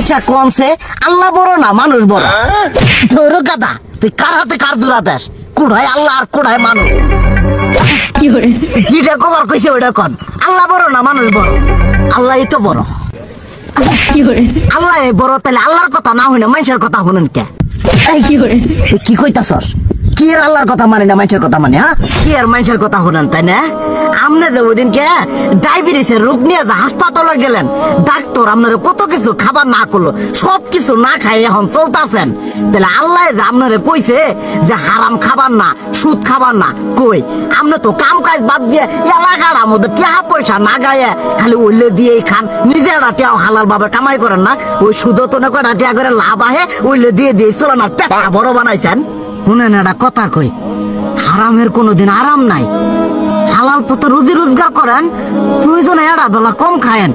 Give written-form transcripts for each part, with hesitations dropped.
আচ্ছা কোনছে আল্লাহ বড় না মানুষ বড়? ধরো গাদা, তুই কার হাতে কার জোড়া দেশ? কুড়ায় আল্লাহ আর কুড়ায় মানুষ। যেটা কবার কইছে ওইটা কন। আল্লাহ বড় না মানুষ বড়? আল্লাহই তো বড়। আল্লাহ বড়, তাহলে আল্লাহর কথা না হইনা মানুষের কথা শুনেন কে? কি কইতাছস? কি এর আল্লাহর কথা মানে না মানুষের কথা মানে? হ্যাঁ, কি আর মানুষের কথা শুনেন তাই না? আমনে যে ওই দিনকে ডায়াবেটিসের রোগ নিয়ে যে হাসপাতালে গেলেন, ডাক্তার আপনার কত কিছু খাবার না করলো, সব কিছু না খাই এখন চলতেছেন, তাহলে আল্লাহ যে আপনারে কইছে যে হারাম খাবার না, সুদ খাবার না, কই আপনি তো কাম কাজ বাদ দিয়ে এলাকার মধ্যে টাকা পয়সা না গায়ে খালি উল্লে দিয়েই খান, নিজেরা টিয়াও হালাল ভাবে কামাই করেন না, ওই সুদ তো না কটা টিয়া করে লাভ আহে উল্লে দিয়ে দিয়ে চলে না, পেটা বড় বানাইছেন। শুনেন একটা কথা কই, হারামের কোনোদিন আরাম নাই। হালাল পথে রুজি রোজগার করেন, প্রয়োজনে এড়া বেলা কম খায়েন,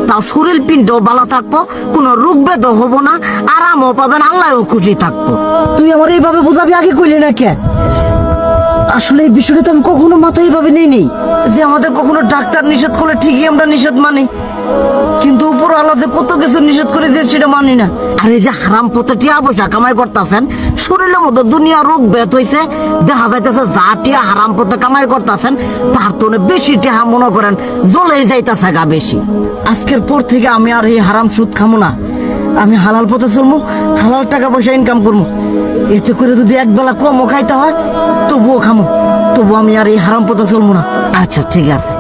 তাও শরীর পিণ্ডও ভালো থাকবো, কোনো রোগ বেদও হবো না, আরামও পাবেন, আল্লাহও খুশি থাকবো। তুই আমার এইভাবে বুঝাবি আগে কইলি না কে? আসলে এই বিষয়টা তো আমি কখনো মাথায় এইভাবে নেই যে আমাদের কখনো ডাক্তার নিষেধ করলে ঠিকই আমরা নিষেধ মানি, কিন্তু উপর আল্লাহ যে কত কিছু নিষেধ করে দিয়ে সেটা মানি না। আর এই যে হারাম পথে টিয়া পয়সা কামাই করতেছেন, শরীরের মধ্যে দুনিয়া রোগ ব্যাত হয়েছে, দেখা যাইতেছে যা টিয়া হারাম পথে কামাই করতেছেন তার তো বেশি টিয়া মনে করেন জ্বলেই যাইতেছে গা বেশি। আজকের পর থেকে আমি আর এই হারাম সুদ খামো না, আমি হালাল পথে চলবো, হালাল টাকা পয়সা ইনকাম করবো। এতে করে যদি একবেলা কমও খাইতে হয় তবুও খামো, তবু আমি আর এই হারাম পথে চলবো না। আচ্ছা ঠিক আছে।